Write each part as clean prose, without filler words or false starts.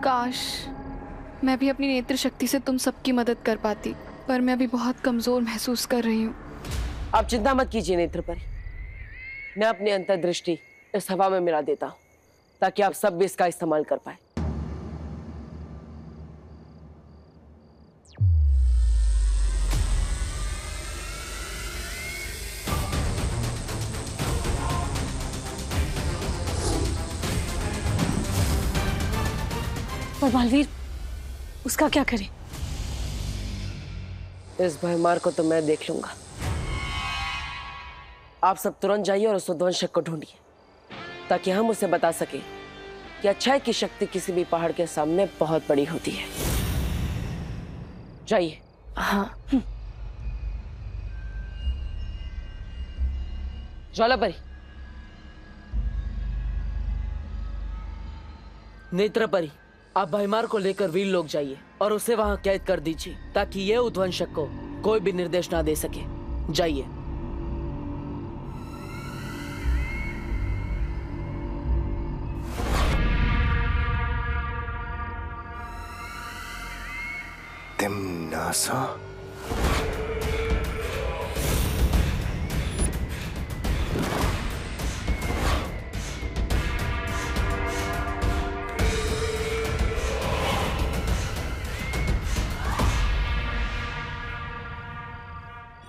काश मैं भी अपनी नेत्र शक्ति से तुम सबकी मदद कर पाती, पर मैं अभी बहुत कमजोर महसूस कर रही हूँ। आप चिंता मत कीजिए नेत्र परी, मैं अपनी अंतर्दृष्टि इस हवा में मिला देता हूँ ताकि आप सब भी इसका इस्तेमाल कर पाए। पर बालवीर, उसका क्या करें? इस भयमार को तो मैं देख लूंगा। आप सब तुरंत जाइए और उस उद्वंशक को ढूंढिए ताकि हम उसे बता सके कि अच्छाई की शक्ति किसी भी पहाड़ के सामने बहुत बड़ी होती है। जाइए। हाँ। ज्वाला परी, नेत्र परी, आप भयमार को लेकर वीर लोग जाइए और उसे वहां कैद कर दीजिए ताकि ये उद्वंशक को कोई भी निर्देश ना दे सके। जाइए। तिम्नासा?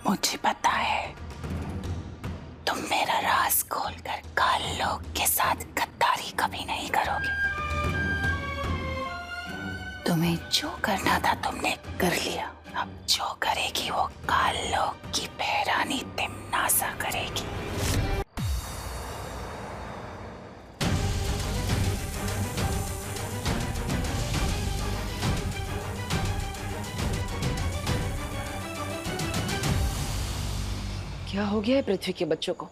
मुझे पता है तुम मेरा राज खोलकर काल लोक के साथ गद्दारी कभी नहीं करोगे। तुम्हें जो करना था तुमने कर लिया। अब जो करेगी वो काल लोक की बहरानी तिम्नासा करेगी। क्या हो गया है पृथ्वी के बच्चों को?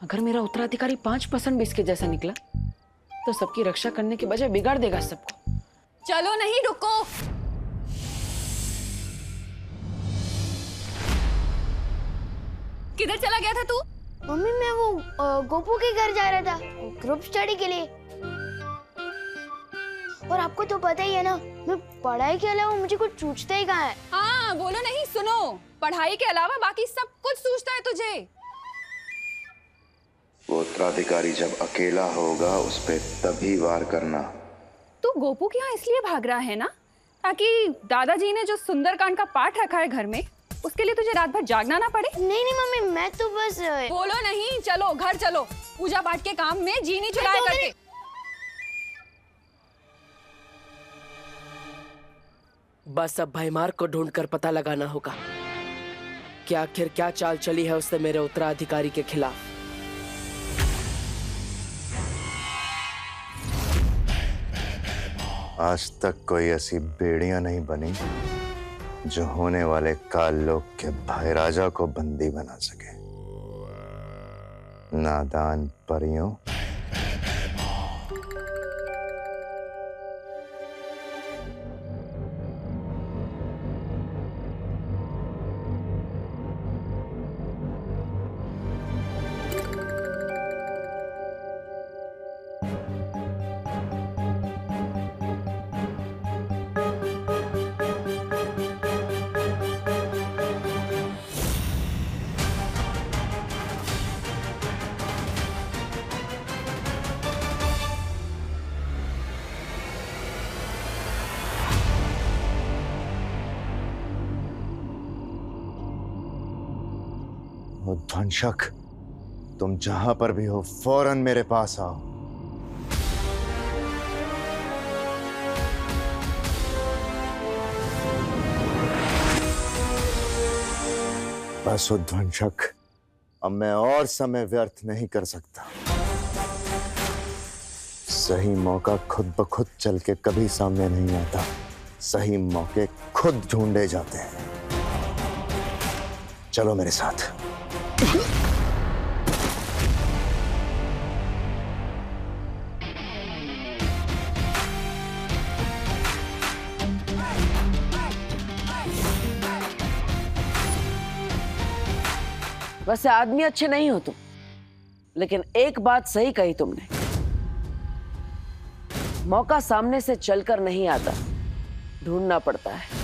अगर मेरा उत्तराधिकारी 5% भी इसके जैसा निकला तो सबकी रक्षा करने के बजाय बिगाड़ देगा सबको। चलो नहीं, रुको। किधर चला गया था तू? मम्मी मैं वो गोपू के घर जा रहा था ग्रुप स्टडी के लिए। और आपको तो पता ही है ना, मैं पढ़ाई के अलावा मुझे कुछ सूझता ही कहाँ है। हाँ बोलो नहीं, सुनो, पढ़ाई के अलावा बाकी सब कुछ सूझता है तुझे। वो उत्तराधिकारी जब अकेला होगा उस पे तभी वार करना। तू गोपू के यहाँ इसलिए भाग रहा है ना ताकि दादाजी ने जो सुंदरकांड का पाठ रखा है घर में, उसके लिए तुझे रात भर जागना ना पड़े। नहीं नहीं मम्मी, मैं तो बस बोलो नहीं, चलो घर चलो, पूजा पाठ के काम में जी नहीं चुराए करके। बस अब भयमार को ढूंढकर पता लगाना होगा कि आखिर क्या चाल चली है उसने मेरे उत्तराधिकारी के खिलाफ। आज तक कोई ऐसी बेड़ियां नहीं बनी जो होने वाले काल लोक के भाई राजा को बंदी बना सके। नादान परियों, उद्वंशक, तुम जहां पर भी हो फौरन मेरे पास आओ। बस उद्वंशक, अब मैं और समय व्यर्थ नहीं कर सकता। सही मौका खुद ब खुद चल के कभी सामने नहीं आता, सही मौके खुद ढूंढे जाते हैं। चलो मेरे साथ। वैसे आदमी अच्छे नहीं हो तुम, लेकिन एक बात सही कही तुमने। मौका सामने से चलकर नहीं आता, ढूंढना पड़ता है।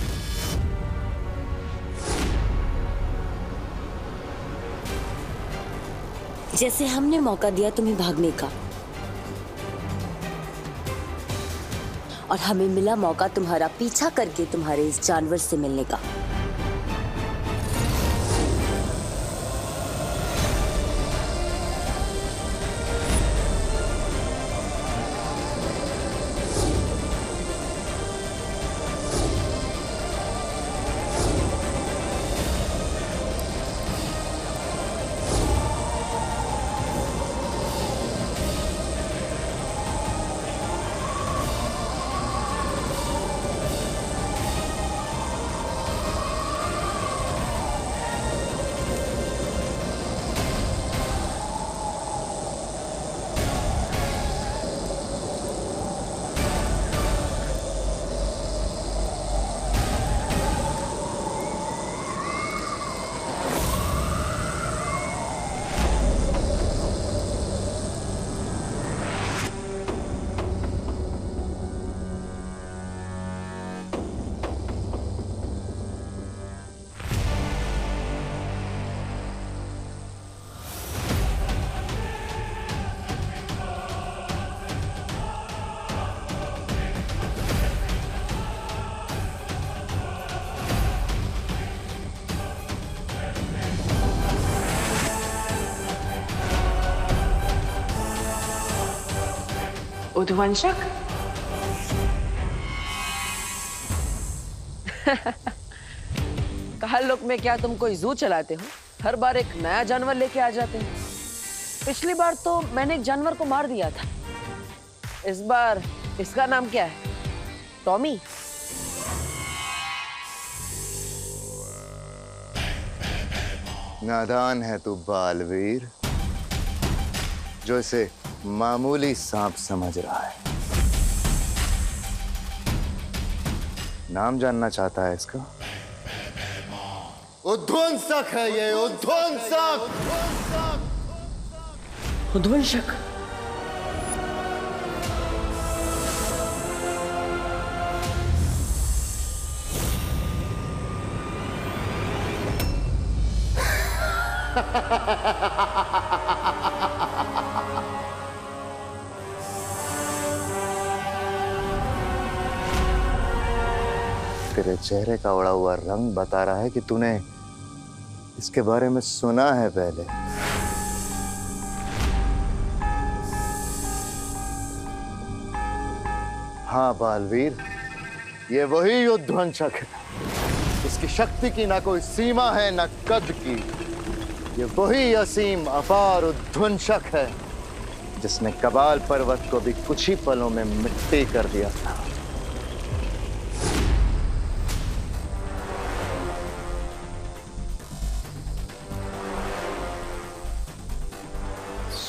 जैसे हमने मौका दिया तुम्हें भागने का, और हमें मिला मौका तुम्हारा पीछा करके तुम्हारे इस जानवर से मिलने का। उद्वंशक? काल लोक में क्या तुम कोई जू चलाते हो? हर बार एक नया जानवर लेके आ जाते हो। पिछली बार तो मैंने एक जानवर को मार दिया था। इस बार इसका नाम क्या है? टॉमी? नादान है तू बालवीर, जो इसे मामूली सांप समझ रहा है। नाम जानना चाहता है इसका? उद्वंसक है ये, उद्वंसक। उद्वंशक? तेरे चेहरे का उड़ा हुआ रंग बता रहा है कि तूने इसके बारे में सुना है पहले। हाँ बालवीर, ये वही उद्वंशक है। इसकी शक्ति की ना कोई सीमा है ना कद की। ये वही असीम अपार उद्वंशक है जिसने कबाल पर्वत को भी कुछ ही पलों में मिट्टी कर दिया था।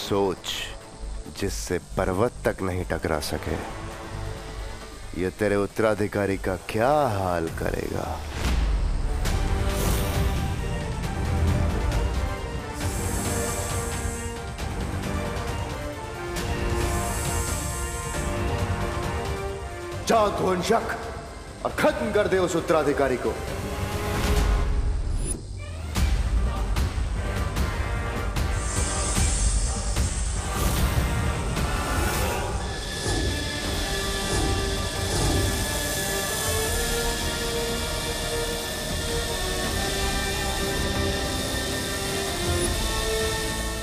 सोच, जिससे पर्वत तक नहीं टकरा सके, ये तेरे उत्तराधिकारी का क्या हाल करेगा। जा ध्वंसक और खत्म कर दे उस उत्तराधिकारी को।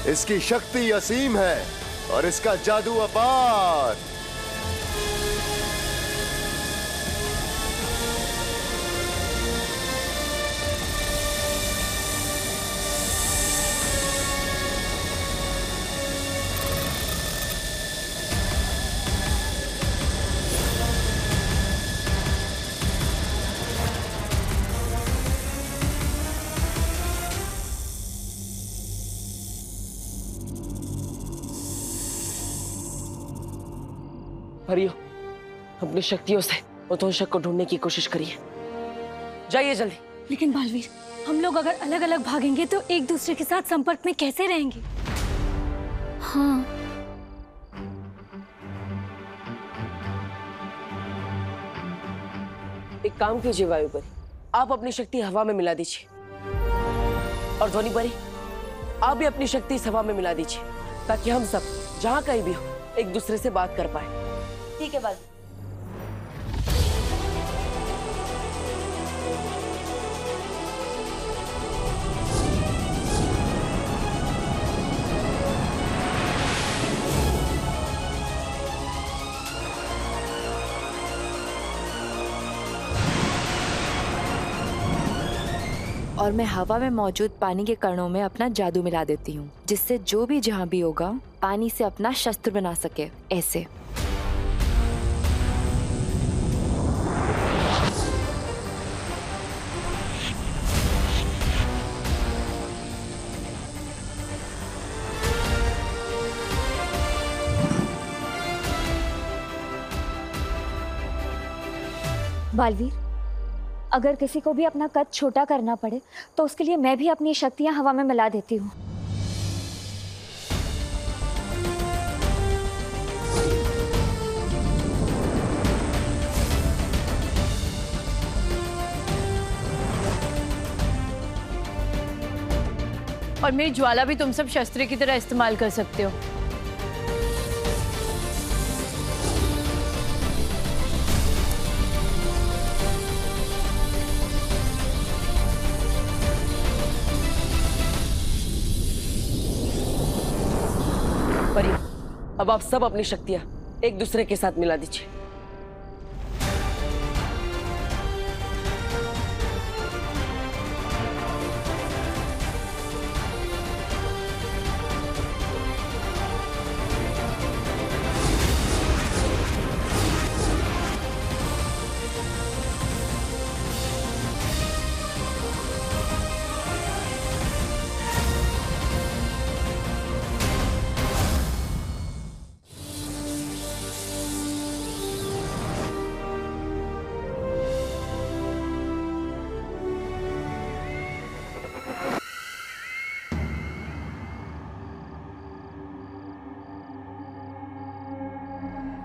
इसकी शक्ति असीम है और इसका जादू अपार। हरियो, अपनी शक्तियों से उद्वंशक को ढूंढने की कोशिश करिए। जाइए जल्दी। लेकिन बालवीर, हम लोग अगर अलग अलग भागेंगे तो एक दूसरे के साथ संपर्क में कैसे रहेंगे? हाँ, एक काम कीजिए वायु परी, आप अपनी शक्ति हवा में मिला दीजिए, और ध्वनि परी आप भी अपनी शक्ति इस हवा में मिला दीजिए, ताकि हम सब जहाँ कहीं भी हो एक दूसरे से बात कर पाए। ठीक है बाल। और मैं हवा में मौजूद पानी के कणों में अपना जादू मिला देती हूँ, जिससे जो भी जहाँ भी होगा पानी से अपना शस्त्र बना सके। ऐसे बालवीर, अगर किसी को भी अपना कद छोटा करना पड़े तो उसके लिए मैं भी अपनी शक्तियां हवा में मिला देती हूँ। और मेरी ज्वाला भी तुम सब शस्त्र की तरह इस्तेमाल कर सकते हो। परी, अब आप सब अपनी शक्तियां एक दूसरे के साथ मिला दीजिए।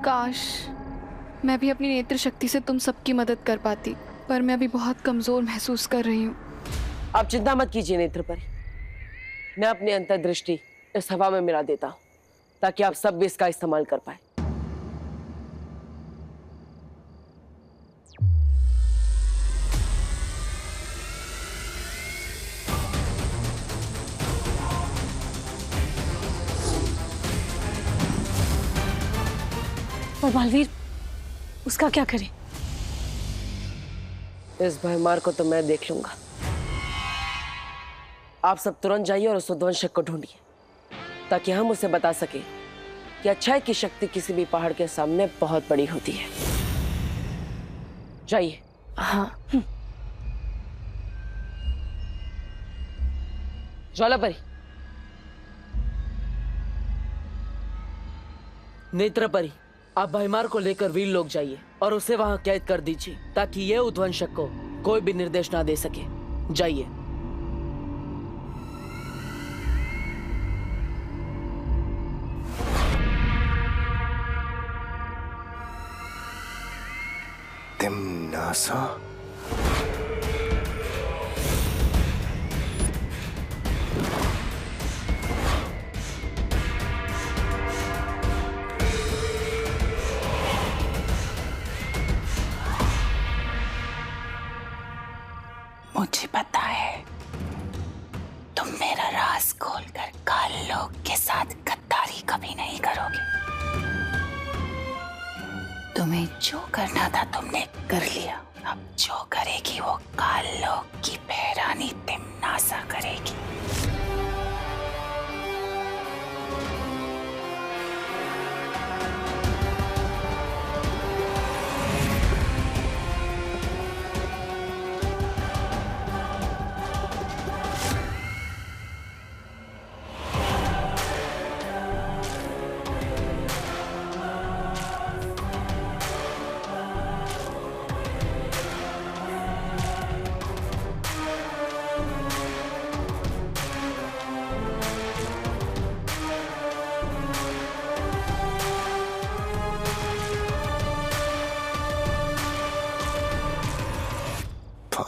काश मैं भी अपनी नेत्र शक्ति से तुम सबकी मदद कर पाती, पर मैं अभी बहुत कमजोर महसूस कर रही हूँ। आप चिंता मत कीजिए नेत्र परी, मैं अपनी अंतर्दृष्टि इस हवा में मिला देता हूँ, ताकि आप सब भी इसका इस्तेमाल कर पाए। और बालवीर, उसका क्या करें? इस भयमार को तो मैं देख लूंगा। आप सब तुरंत जाइए और उस उद्वंशक को ढूंढिए, ताकि हम उसे बता सके कि अच्छाई की शक्ति किसी भी पहाड़ के सामने बहुत बड़ी होती है। जाइए। हाँ। ज्वाला परी, नेत्र परी, आप भयमार को लेकर वीर लोग जाइए और उसे वहां कैद कर दीजिए, ताकि ये उद्वंशक को कोई भी निर्देश ना दे सके। जाइए। तिम्नासा, मुझे पता है तुम मेरा राज खोलकर काल लोक के साथ गद्दारी कभी नहीं करोगे। तुम्हें जो करना था तुमने कर लिया। अब जो करेगी वो काल लोक की बहरानी तिम्नासा करेगी।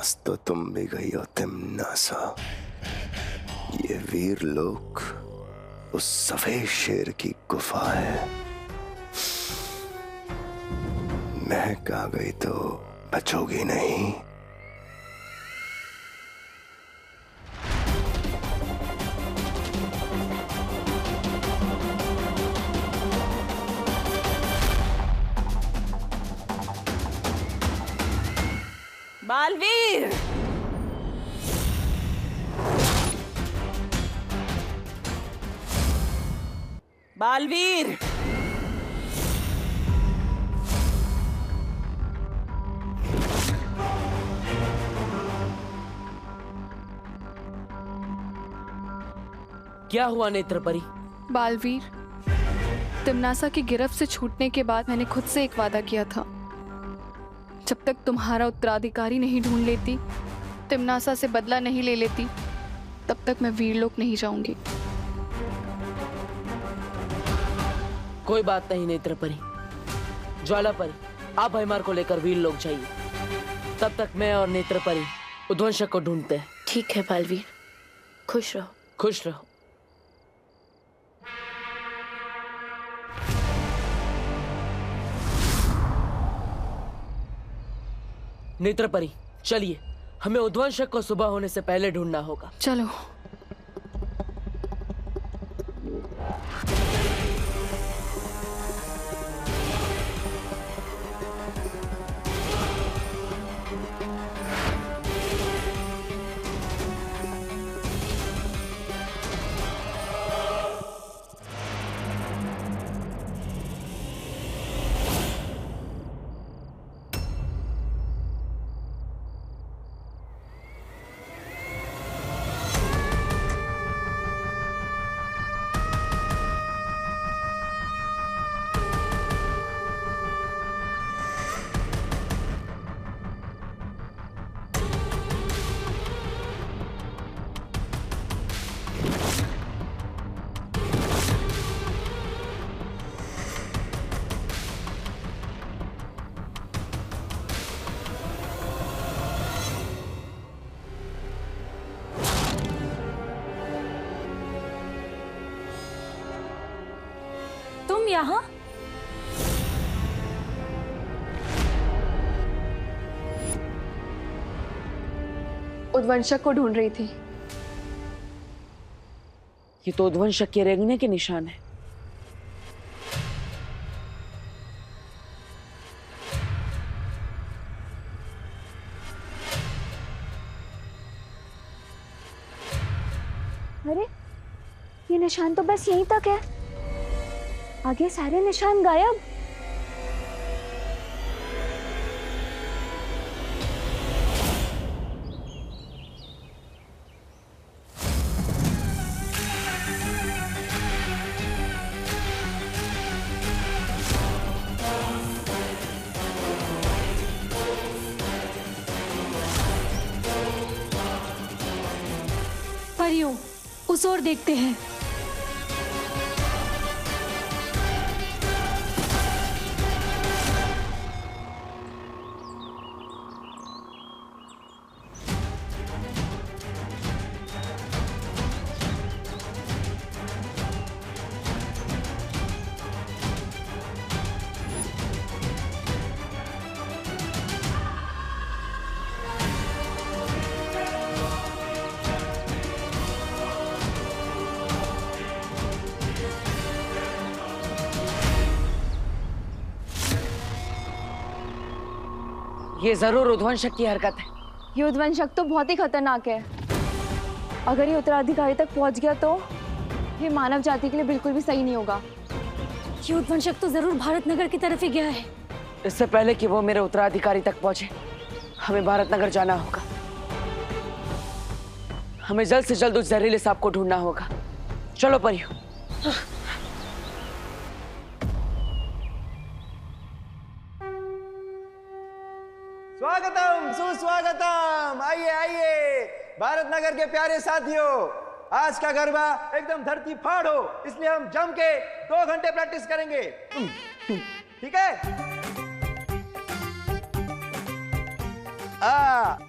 आज तो तुम भी गई हो तिमनासा। ये वीर लोक उस सफेद शेर की गुफा है। महक आ गई तो बचोगी नहीं। बालवीर, बालवीर, क्या हुआ नेत्रपरी? बालवीर, तिमनासा की गिरफ्त से छूटने के बाद मैंने खुद से एक वादा किया था, जब तक तुम्हारा उत्तराधिकारी नहीं ढूंढ लेती, तिमनासा से बदला नहीं ले लेती, तब तक मैं वीरलोक नहीं जाऊंगी। कोई बात नहीं नेत्रपरी। ज्वालापरी, आप भैमार को लेकर वीरलोक जाइए। तब तक मैं और नेत्रपरी उद्वंशक को ढूंढते हैं। ठीक है बालवीर, खुश रहो। खुश रहो। नेत्रपरी, चलिए, हमें उद्वंशक को सुबह होने से पहले ढूंढना होगा। चलो। तुम यहाँ? उद्वंशक को ढूंढ रही थी। ये तो उद्वंशक के रेंगने के निशान है। अरे, ये निशान तो बस यहीं तक है, आगे सारे निशान गायब। परियों, उस ओर देखते हैं। ये जरूर उद्वंशक की हरकत है। ये उद्वंशक तो बहुत ही खतरनाक है। अगर ये उत्तराधिकारी तक पहुंच गया तो ये मानव जाति के लिए बिल्कुल भी सही नहीं होगा। ये उद्वंशक तो जरूर भारत नगर की तरफ ही गया है। इससे पहले कि वो मेरे उत्तराधिकारी तक पहुंचे, हमें भारत नगर जाना होगा। हमें जल्द से जल्द उस जहरीले सांप को ढूंढना होगा। चलो परियों। स्वागतम, सुस्वागतम। आइए आइए भारत नगर के प्यारे साथियों, आज का गरबा एकदम धरती फाड़ हो, इसलिए हम जम के 2 घंटे प्रैक्टिस करेंगे। ठीक है?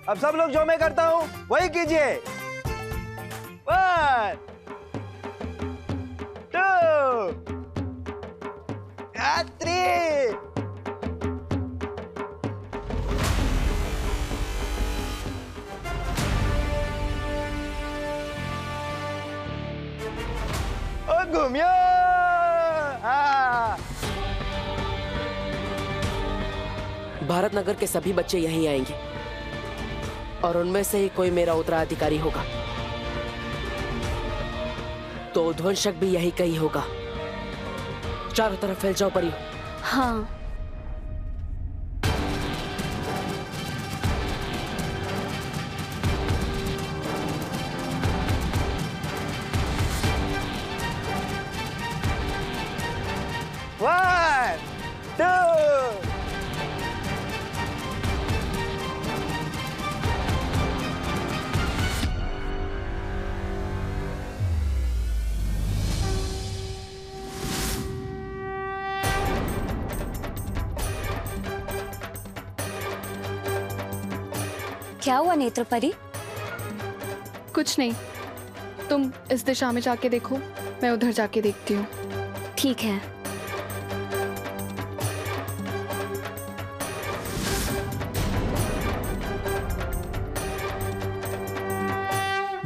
अब सब लोग जो मैं करता हूँ वही कीजिए। 1 2 3। ओ घूमियो। हाँ। भारत नगर के सभी बच्चे यहीं आएंगे और उनमें से ही कोई मेरा उत्तराधिकारी होगा। तो ध्वंसक भी यही कहीं होगा। चारों तरफ फैल जाओ परी। हाँ। One, two. क्या हुआ नेत्रपरी? कुछ नहीं, तुम इस दिशा में जाके देखो, मैं उधर जाके देखती हूँ। ठीक है।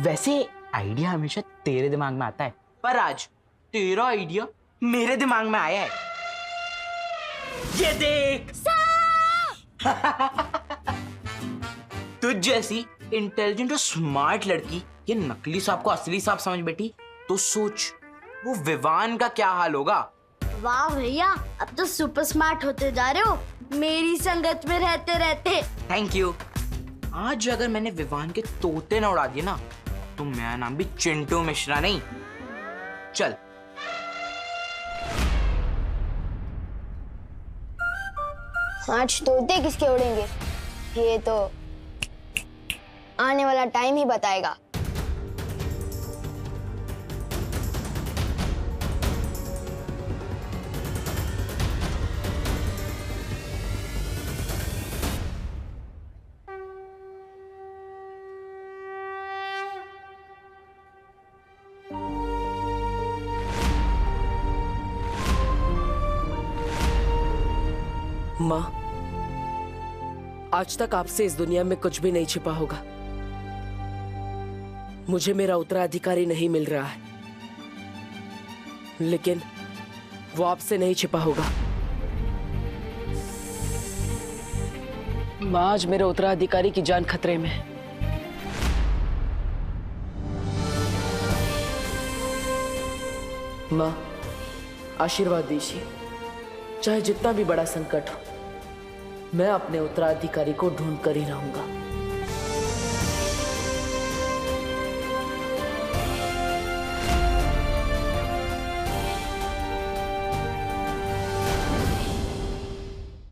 वैसे आइडिया हमेशा तेरे दिमाग में आता है, पर आज तेरा आइडिया मेरे दिमाग में आया है। ये देख। तुझ जैसी इंटेलिजेंट और स्मार्ट लड़की ये नकली सांप को असली सांप समझ बैठी तो सोच वो विवान का क्या हाल होगा। वाह भैया, अब तो सुपर स्मार्ट होते जा रहे हो मेरी संगत में रहते रहते। Thank you. आज अगर मैंने विवान के तोते ना उड़ा दिए ना तो मेरा नाम भी चिंटू मिश्रा नहीं। चल। आज तोते किसके उड़ेंगे ये तो आने वाला टाइम ही बताएगा। माँ, आज तक आपसे इस दुनिया में कुछ भी नहीं छिपा होगा। मुझे मेरा उत्तराधिकारी नहीं मिल रहा है, लेकिन वो आपसे नहीं छिपा होगा। माँ, आज मेरे उत्तराधिकारी की जान खतरे में है। माँ, आशीर्वाद दीजिए। चाहे जितना भी बड़ा संकट हो, मैं अपने उत्तराधिकारी को ढूंढ कर ही रहूंगा।